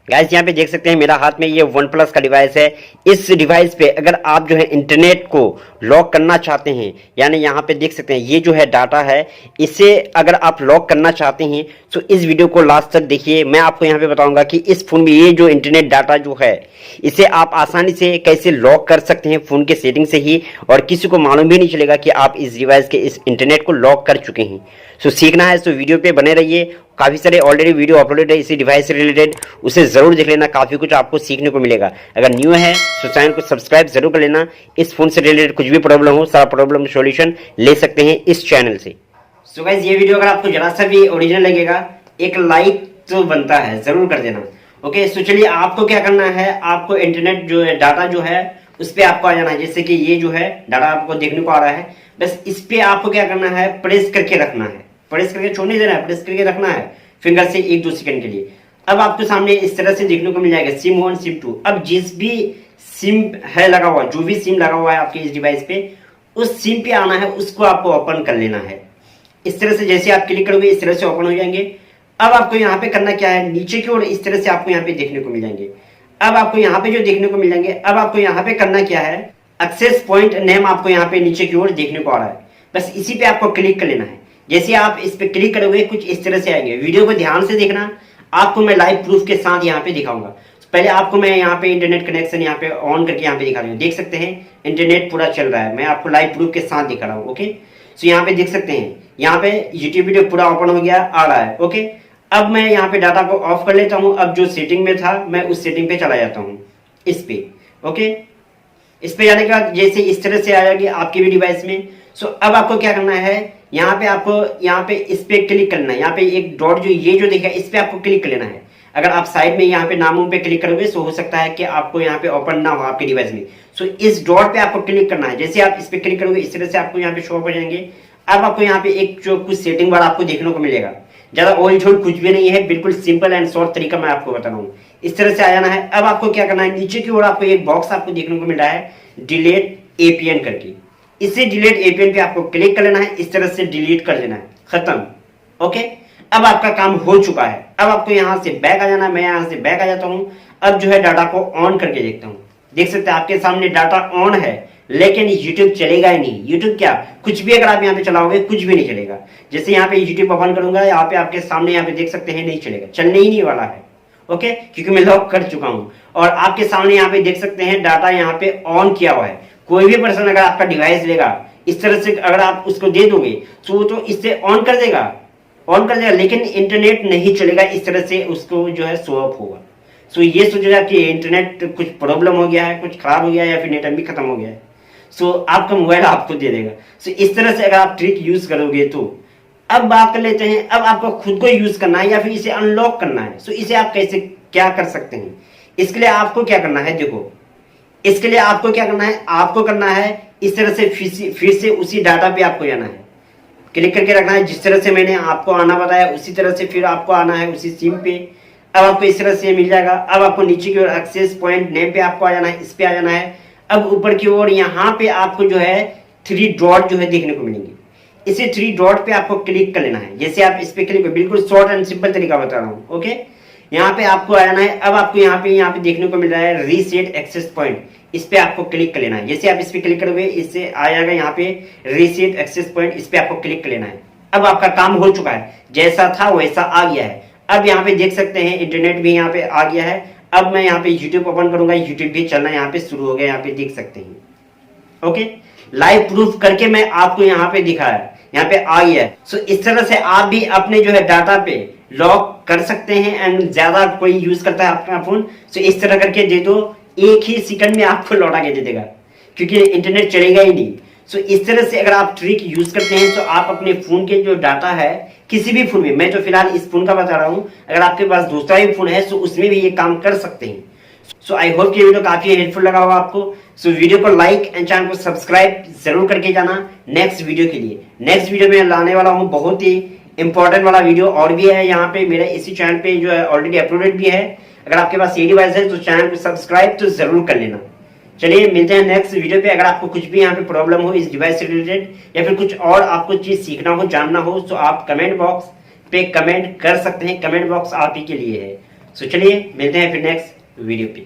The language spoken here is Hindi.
गाइस यहाँ पे देख सकते हैं मेरा हाथ में ये वन प्लस का डिवाइस है। इस डिवाइस पे अगर आप जो है इंटरनेट को लॉक करना चाहते हैं, यानी यहाँ पे देख सकते हैं ये जो है डाटा है, इसे अगर आप लॉक करना चाहते हैं तो इस वीडियो को लास्ट तक देखिए। मैं आपको यहाँ पे बताऊंगा कि इस फोन में ये जो इंटरनेट डाटा जो है इसे आप आसानी से कैसे लॉक कर सकते हैं फोन के सेटिंग से ही, और किसी को मालूम भी नहीं चलेगा कि आप इस डिवाइस के इस इंटरनेट को लॉक कर चुके हैं। सो सीखना है तो वीडियो पे बने रहिए। काफ़ी सारे ऑलरेडी वीडियो अपलोडेड है इसी डिवाइस से रिलेटेड, उसे ज़रूर देख लेना, काफ़ी कुछ आपको सीखने को मिलेगा। अगर न्यू है तो चैनल को सब्सक्राइब जरूर कर लेना। इस फोन से रिलेटेड कुछ भी प्रॉब्लम हो, सारा प्रॉब्लम सॉल्यूशन ले सकते हैं इस चैनल से। सो गाइस ये वीडियो अगर आपको जरा सा भी ओरिजिनल लगेगा, एक लाइक तो बनता है, ज़रूर कर देना। ओके, सो चलिए आपको क्या करना है, आपको इंटरनेट जो है डाटा जो है उस पर आपको आ जाना है। जैसे कि ये जो है डाटा आपको देखने को आ रहा है, बस इस पर आपको क्या करना है, प्रेस करके रखना है, प्रेस करके छोड़ नहीं देना है, प्रेस करके रखना है फिंगर से 1-2 सेकंड के लिए। अब आपके सामने इस तरह से देखने को मिल जाएगा सिम 1 सिम 2। अब जिस भी सिम है लगा हुआ, जो भी सिम लगा हुआ है आपके इस डिवाइस पे, उस सिम पे आना है, उसको आपको ओपन कर लेना है। इस तरह से जैसे आप क्लिक करोगे इस तरह से ओपन हो जाएंगे। अब आपको यहाँ पे करना क्या है, नीचे की ओर इस तरह से आपको यहाँ पे देखने को मिल जाएंगे। अब आपको यहाँ पे जो देखने को मिल जाएंगे, अब आपको यहाँ पे करना क्या है, एक्सेस पॉइंट नेम आपको यहाँ पे नीचे की ओर देखने को आ रहा है, बस इसी पे आपको क्लिक कर लेना है। जैसे आप इस पे क्लिक करोगे कुछ इस तरह से आएंगे। वीडियो को ध्यान से देखना, आपको मैं लाइव प्रूफ के साथ यहाँ पे दिखाऊंगा। पहले आपको मैं यहाँ पे इंटरनेट कनेक्शन यहाँ पे ऑन करके यहाँ पे दिखा रहा हूँ। देख सकते हैं इंटरनेट पूरा चल रहा है, मैं आपको लाइव प्रूफ के साथ दिखा रहा हूँ। ओके, सो यहाँ पे देख सकते हैं यहाँ पे यूट्यूब वीडियो पूरा ओपन हो गया, आ रहा है। ओके, अब मैं यहाँ पे डाटा को ऑफ कर लेता हूँ। अब जो सेटिंग में था मैं उस सेटिंग पे चला जाता हूँ, इस पे। ओके, इस पे जाने के बाद जैसे इस तरह से आ जाएगी आपके भी डिवाइस में। सो अब आपको क्या करना है, यहाँ पे आपको यहाँ पे इस पे क्लिक करना है। यहाँ पे एक डॉट जो ये जो दिखा है इस पे आपको क्लिक कर लेना है। अगर आप साइड में यहाँ पे नामों पे क्लिक करोगे तो हो सकता है कि आपको यहाँ पे ओपन ना हो आपके डिवाइस में। सो इस डॉट पे आपको क्लिक करना है। जैसे आप इस पे क्लिक करोगे इस तरह से आपको यहाँ पे शो हो जाएंगे। अब आपको यहाँ पे एक जो कुछ सेटिंग बार आपको देखने को मिलेगा, ज्यादा ओल्ड छोड़ कुछ भी नहीं है, बिल्कुल सिंपल एंड शॉर्ट तरीका मैं आपको बता रहा हूँ। इस तरह से आ जाना है। अब आपको क्या करना है, नीचे की ओर आपको एक बॉक्स आपको देखने को मिल रहा है डिलीट एपीएन करके, इसे डिलीट एपीएन पे आपको क्लिक कर लेना है। इस तरह से डिलीट कर देना है, खत्म। ओके, अब आपका काम हो चुका है। अब आपको यहाँ से बैक आ जाना है। मैं यहाँ से बैक आ जाता हूँ। अब जो है डाटा को ऑन करके देखता हूँ। देख सकते हैं आपके सामने डाटा ऑन है, लेकिन यूट्यूब चलेगा ही नहीं। यूट्यूब क्या, कुछ भी अगर आप यहाँ पे चलाओगे कुछ भी नहीं चलेगा। जैसे यहाँ पे यूट्यूब ओपन करूंगा, यहाँ पे आपके सामने यहाँ पे देख सकते हैं नहीं चलेगा, चलने ही नहीं वाला है। ओके, क्योंकि मैं लॉक कर चुका हूँ। और आपके सामने यहाँ पे देख सकते हैं डाटा यहाँ पे ऑन किया हुआ है। कोई भी पर्सन अगर आपका डिवाइस लेगा इस तरह से, अगर आप उसको दे दोगे तो इससे ऑन कर देगा, लेकिन इंटरनेट नहीं चलेगा। इस तरह से उसको जो है शो ऑफ होगा। सो ये सोचेगा कि इंटरनेट कुछ प्रॉब्लम हो गया है, कुछ खराब हो गया है, या फिर नेट भी खत्म हो गया है। सो आपका मोबाइल आपको दे देगा। सो इस तरह से अगर आप ट्रिक यूज करोगे तो। अब बात कर लेते हैं, अब आपको खुद को यूज करना है या फिर इसे अनलॉक करना है। सो इसे आप कैसे क्या कर सकते हैं, इसके लिए आपको क्या करना है, देखो इसके लिए आपको क्या करना है, आपको करना है इस तरह से फिर से उसी डाटा पे आपको जाना है, क्लिक करके रखना है। जिस तरह से मैंने आपको आना बताया उसी तरह से फिर आपको आना है उसी सिम पे। अब आपको इस तरह से मिल जाएगा। अब आपको नीचे की ओर एक्सेस पॉइंट नेम पे आपको आ जाना है, इस पे आ जाना है। अब ऊपर की ओर यहाँ पे आपको जो है 3 डॉट जो है देखने को मिलेंगे, इसे 3 डॉट पे आपको क्लिक कर लेना है। जैसे आप इस पे क्लिक, बिल्कुल शॉर्ट एंड सिंपल तरीका बता रहा हूँ। ओके, यहाँ पे आपको आ जाना है। अब आपको यहाँ पे देखने को मिल रहा है रीसेट एक्सेस पॉइंट, इस पे आपको क्लिक कर लेना है। जैसे आप इस पे क्लिक करोगे इससे आ जाएगा यहाँ पे रीसेट एक्सेस पॉइंट, इस पे आपको क्लिक कर लेना है। अब आपका काम हो चुका है, जैसा था वैसा आ गया है। अब यहाँ पे देख सकते हैं इंटरनेट भी यहाँ पे आ गया है। अब मैं यहाँ पे यूट्यूब ओपन करूंगा, यूट्यूब भी चलना यहाँ पे शुरू हो गया, यहाँ पे देख सकते हैं। ओके, लाइव प्रूफ करके मैं आपको यहाँ पे दिखाया, यहाँ पे आ गया है। सो इस तरह से आप भी अपने जो है डाटा पे लॉक कर सकते हैं। एंड ज्यादा कोई यूज करता है अपना फोन, सो इस तरह करके दे दो, एक ही सेकंड में आपको लौटा के दे देगा, क्योंकि इंटरनेट चलेगा ही नहीं। सो इस तरह से अगर आप ट्रिक यूज करते हैं तो आप अपने फोन के जो डाटा है किसी भी फोन में, मैं तो फिलहाल इस फोन का बता रहा हूँ, अगर आपके पास दूसरा ही फोन है तो उसमें भी ये काम कर सकते हैं। सो आई होप कि वीडियो काफी हेल्पफुल लगा होगा आपको। सो वीडियो को लाइक एंड चैनल को सब्सक्राइब जरूर करके जाना नेक्स्ट वीडियो के लिए। नेक्स्ट वीडियो में लाने वाला हूँ बहुत ही इंपॉर्टेंट वाला वीडियो, और भी है यहाँ पे मेरे इसी चैनल पे जो है ऑलरेडी अपलोडेड भी है। अगर आपके पास ये डिवाइस है तो चैनल को सब्सक्राइब तो जरूर कर लेना। चलिए मिलते हैं नेक्स्ट वीडियो पे। अगर आपको कुछ भी यहाँ पे प्रॉब्लम हो इस डिवाइस से रिलेटेड, या फिर कुछ और आपको चीज सीखना हो, जानना हो, तो आप कमेंट बॉक्स पे कमेंट कर सकते हैं। कमेंट बॉक्स आप ही के लिए है। सो चलिए मिलते हैं फिर नेक्स्ट वीडियो पे।